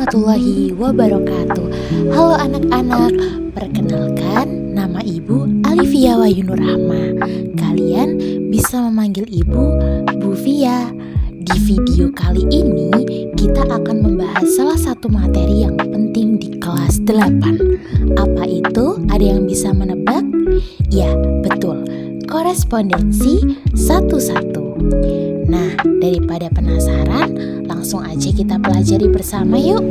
warahmatullahi wabarakatuh. Halo anak-anak, perkenalkan nama Ibu Alivia Wayu Nurrahma. Kalian bisa memanggil Ibu Bu Via. Di video kali ini kita akan membahas salah satu materi yang penting di kelas 8. Apa itu? Ada yang bisa menebak? Ya, betul. Korespondensi satu-satu. Nah, daripada penasaran, langsung aja kita pelajari bersama yuk.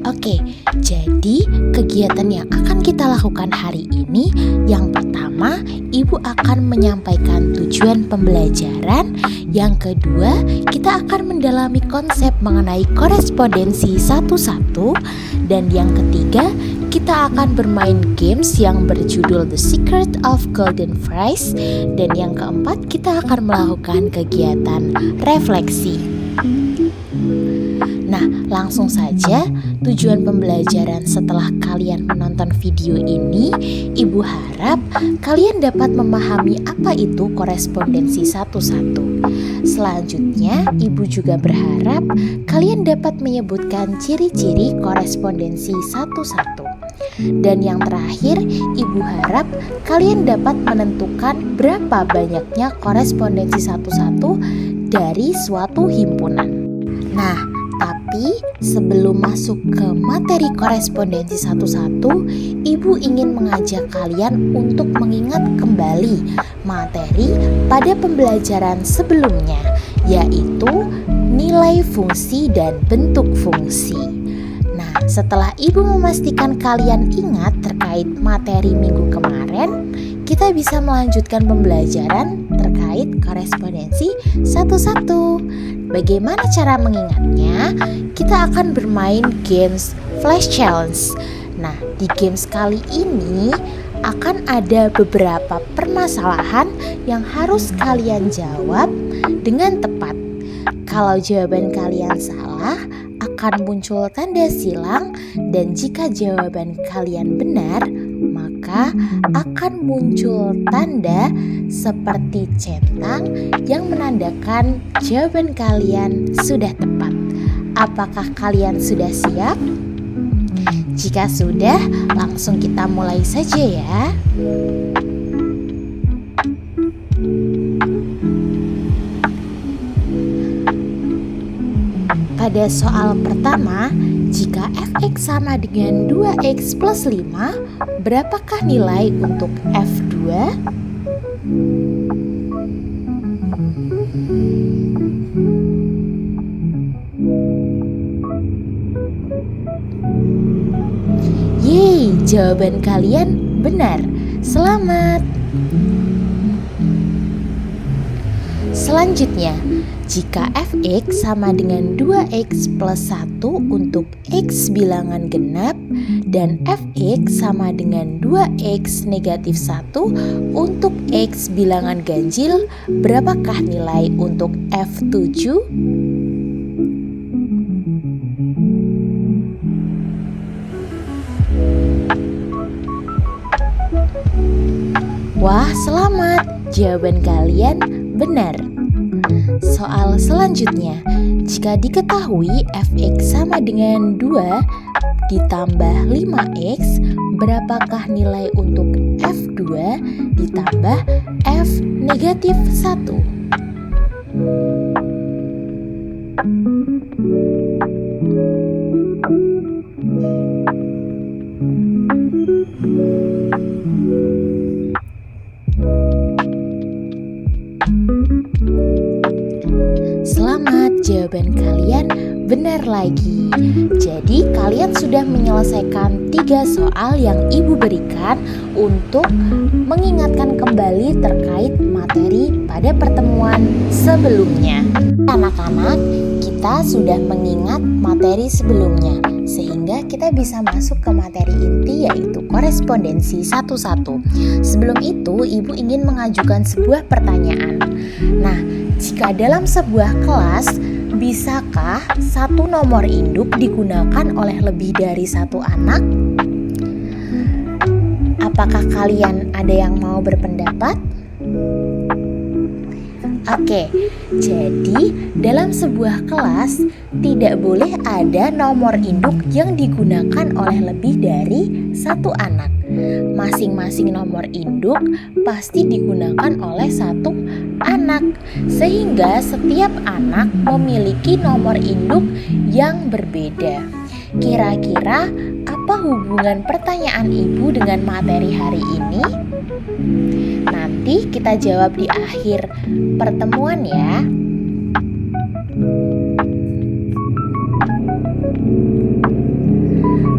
Oke, jadi kegiatan yang akan kita lakukan hari ini, yang pertama, Ibu akan menyampaikan tujuan pembelajaran. Yang kedua, kita akan mendalami konsep mengenai korespondensi satu-satu. Dan yang ketiga, kita akan bermain games yang berjudul The Secret of Golden Fries. Dan yang keempat, kita akan melakukan kegiatan refleksi. Nah, langsung saja tujuan pembelajaran setelah kalian menonton video ini, Ibu harap kalian dapat memahami apa itu korespondensi satu-satu. Selanjutnya, Ibu juga berharap kalian dapat menyebutkan ciri-ciri korespondensi satu-satu. Dan yang terakhir, Ibu harap kalian dapat menentukan berapa banyaknya korespondensi satu-satu dari suatu himpunan. Nah, tapi sebelum masuk ke materi korespondensi satu-satu, Ibu ingin mengajak kalian untuk mengingat kembali materi pada pembelajaran sebelumnya, yaitu nilai fungsi dan bentuk fungsi. Nah, setelah Ibu memastikan kalian ingat terkait materi minggu kemarin, kita bisa melanjutkan pembelajaran terkait korespondensi satu-satu. Bagaimana cara mengingatnya? Kita akan bermain games Flash Challenge. Nah, di games kali ini akan ada beberapa permasalahan yang harus kalian jawab dengan tepat. Kalau jawaban kalian salah, akan muncul tanda silang, dan jika jawaban kalian benar, maka akan muncul tanda seperti centang yang menandakan jawaban kalian sudah tepat. Apakah kalian sudah siap? Jika sudah, langsung kita mulai saja ya. Pada soal pertama, jika fx sama dengan 2x plus 5, berapakah nilai untuk f2? Yeay, jawaban kalian benar. Selamat! Selanjutnya, jika fx sama dengan 2x plus 1 untuk x bilangan genap dan fx sama dengan 2x negatif 1 untuk x bilangan ganjil, berapakah nilai untuk f7? Wah, selamat! Jawaban kalian benar. Soal selanjutnya, jika diketahui fx sama dengan 2 ditambah 5x, berapakah nilai untuk f2 ditambah f negatif 1? Selamat, jawaban kalian benar lagi. Jadi kalian sudah menyelesaikan 3 soal yang Ibu berikan untuk mengingatkan kembali terkait materi pada pertemuan sebelumnya. Anak-anak, kita sudah mengingat materi sebelumnya, sehingga kita bisa masuk ke materi inti, yaitu korespondensi satu-satu. Sebelum itu, Ibu ingin mengajukan sebuah pertanyaan. Nah, jika dalam sebuah kelas, bisakah satu nomor induk digunakan oleh lebih dari satu anak? Apakah kalian ada yang mau berpendapat? Oke, jadi dalam sebuah kelas tidak boleh ada nomor induk yang digunakan oleh lebih dari satu anak. Masing-masing nomor induk pasti digunakan oleh satu anak, sehingga setiap anak memiliki nomor induk yang berbeda. Kira-kira apa hubungan pertanyaan ibu dengan materi hari ini? Nanti kita jawab di akhir pertemuan ya.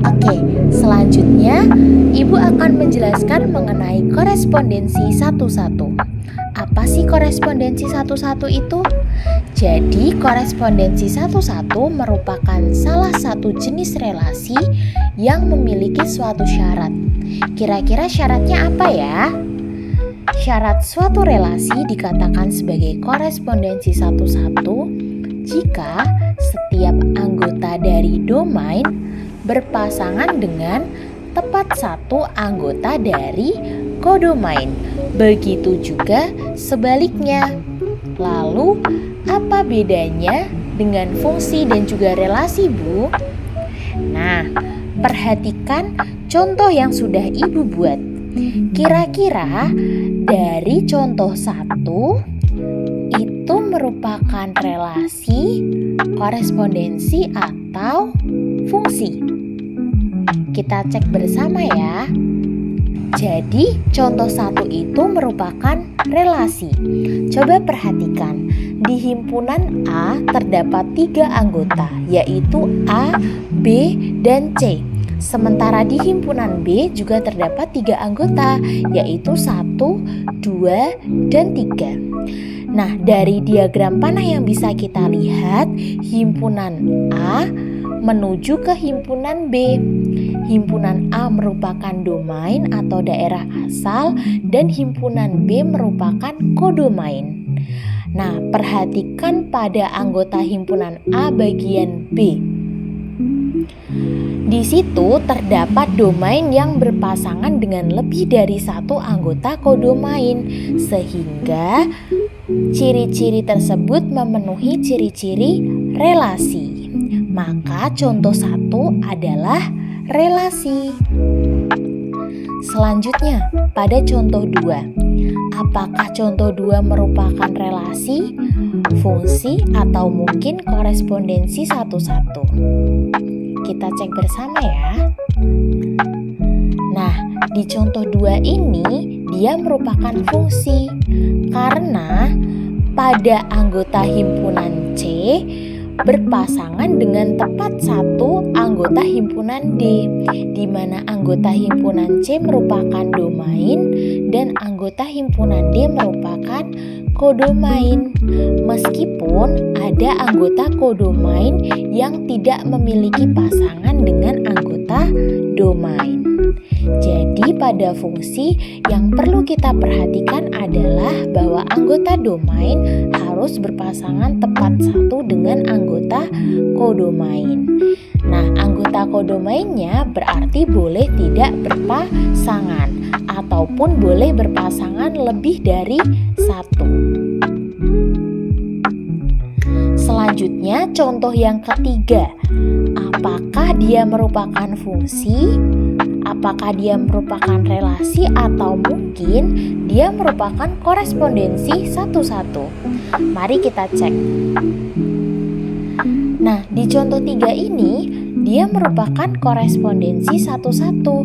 Oke, selanjutnya Ibu akan menjelaskan mengenai korespondensi satu-satu. Apa sih korespondensi satu-satu itu? Jadi, korespondensi satu-satu merupakan salah satu jenis relasi yang memiliki suatu syarat. Kira-kira syaratnya apa ya? Syarat suatu relasi dikatakan sebagai korespondensi satu-satu jika setiap anggota dari domain berpasangan dengan tepat satu anggota dari kodomain. Begitu juga sebaliknya. Lalu, apa bedanya dengan fungsi dan juga relasi, Bu? Nah, perhatikan contoh yang sudah Ibu buat. Kira-kira dari contoh 1 itu merupakan relasi, korespondensi, atau fungsi? Kita cek bersama ya. Jadi contoh 1 itu merupakan relasi. Coba perhatikan, di himpunan A terdapat 3 anggota, yaitu A, B, dan C. Sementara di himpunan B juga terdapat 3 anggota, yaitu 1, 2, dan 3. Nah, dari diagram panah yang bisa kita lihat, himpunan A menuju ke himpunan B. Himpunan A merupakan domain atau daerah asal dan himpunan B merupakan kodomain. Nah, perhatikan pada anggota himpunan A bagian B. Di situ terdapat domain yang berpasangan dengan lebih dari satu anggota kodomain, sehingga ciri-ciri tersebut memenuhi ciri-ciri relasi. Maka contoh 1 adalah relasi. Selanjutnya, pada contoh 2. Apakah contoh 2 merupakan relasi, fungsi, atau mungkin korespondensi satu-satu? Kita cek bersama ya. Nah, di contoh 2 ini dia merupakan fungsi karena pada anggota himpunan C berpasangan dengan tepat satu anggota himpunan D, di mana anggota himpunan C merupakan domain dan anggota himpunan D merupakan kodomain. Meskipun ada anggota kodomain yang tidak memiliki pasangan dengan anggota domain. Jadi pada fungsi yang perlu kita perhatikan adalah bahwa anggota domain harus berpasangan tepat satu dengan anggota kodomain. Nah, anggota kodomainnya berarti boleh tidak berpasangan ataupun boleh berpasangan lebih dari satu. Selanjutnya, contoh yang ketiga. Apakah dia merupakan fungsi? Apakah dia merupakan relasi atau mungkin dia merupakan korespondensi satu-satu? Mari kita cek. Nah, di contoh 3 ini dia merupakan korespondensi satu-satu.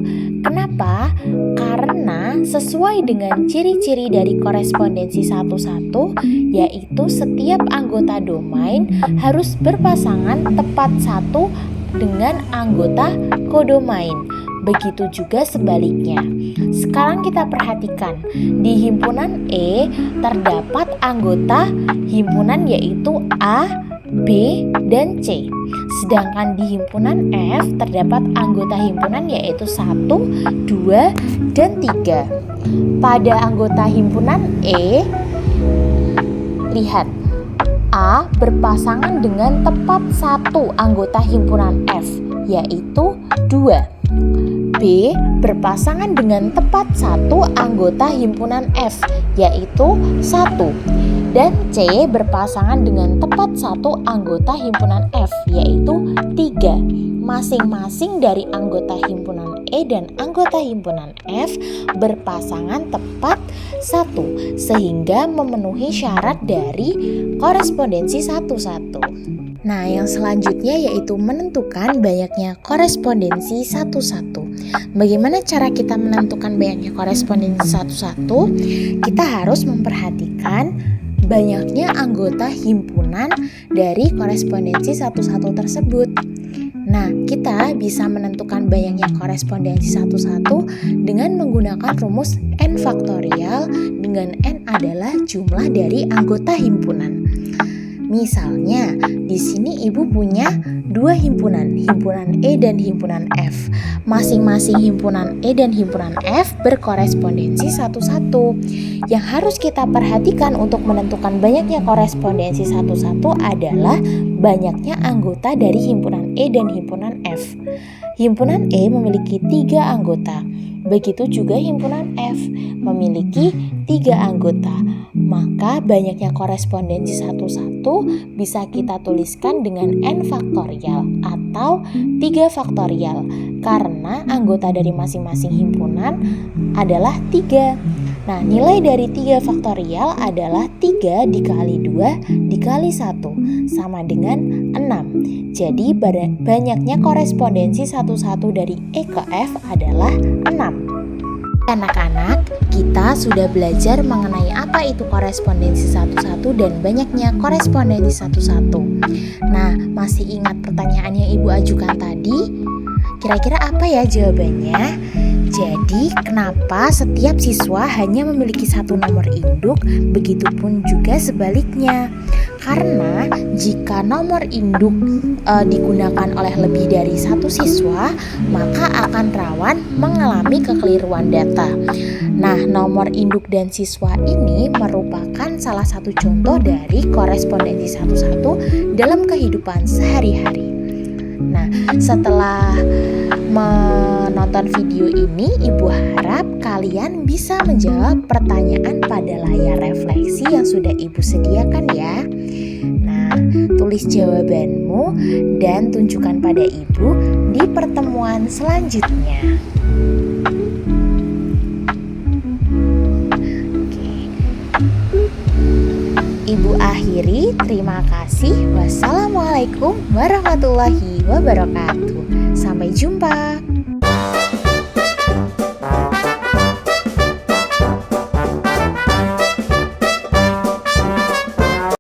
Kenapa? Karena sesuai dengan ciri-ciri dari korespondensi satu-satu, yaitu setiap anggota domain harus berpasangan tepat satu dengan anggota kodomain. Begitu juga sebaliknya. Sekarang kita perhatikan, di himpunan E terdapat anggota himpunan yaitu A, B, dan C. Sedangkan di himpunan F terdapat anggota himpunan yaitu 1, 2, dan 3. Pada anggota himpunan E, lihat, A berpasangan dengan tepat satu anggota himpunan F yaitu 2. B berpasangan dengan tepat satu anggota himpunan F yaitu 1. Dan C berpasangan dengan tepat satu anggota himpunan F, yaitu 3. Masing-masing dari anggota himpunan E dan anggota himpunan F berpasangan tepat 1, sehingga memenuhi syarat dari korespondensi 1-1. Nah, yang selanjutnya yaitu menentukan banyaknya korespondensi 1-1. Bagaimana cara kita menentukan banyaknya korespondensi 1-1? Kita harus memperhatikan banyaknya anggota himpunan dari korespondensi 1-1 tersebut. Nah, kita bisa menentukan banyaknya korespondensi 1-1 dengan menggunakan rumus N faktorial, dengan N adalah jumlah dari anggota himpunan. Misalnya, di sini ibu punya 2 himpunan, himpunan E dan himpunan F. Masing-masing himpunan E dan himpunan F berkorespondensi 1-1. Yang harus kita perhatikan untuk menentukan banyaknya korespondensi 1-1 adalah banyaknya anggota dari himpunan E dan himpunan F. Himpunan E memiliki 3 anggota. Begitu juga himpunan F memiliki 3 anggota. Maka banyaknya korespondensi 1-1 bisa kita tuliskan dengan N faktorial atau 3 faktorial, karena anggota dari masing-masing himpunan adalah 3. Nah, nilai dari 3 faktorial adalah 3 dikali 2 dikali 1 sama dengan 6. Jadi banyaknya korespondensi 1-1 dari E ke F adalah 6. Anak-anak, kita sudah belajar mengenai apa itu korespondensi 1-1 dan banyaknya korespondensi 1-1. Nah, masih ingat pertanyaan yang ibu ajukan tadi? Kira-kira apa ya jawabannya? Jadi, kenapa setiap siswa hanya memiliki 1 nomor induk, begitupun juga sebaliknya? Karena jika nomor induk digunakan oleh lebih dari 1 siswa, maka akan rawan mengalami kekeliruan data. Nah, nomor induk dan siswa ini merupakan salah satu contoh dari korespondensi 1-1 dalam kehidupan sehari-hari. Nah, setelah menonton video ini, ibu harap kalian bisa menjawab pertanyaan pada layar refleksi yang sudah ibu sediakan ya. Nah, tulis jawabanmu dan tunjukkan pada ibu di pertemuan selanjutnya. Ibu akhiri, terima kasih. Wassalamualaikum warahmatullahi wabarakatuh. Sampai jumpa.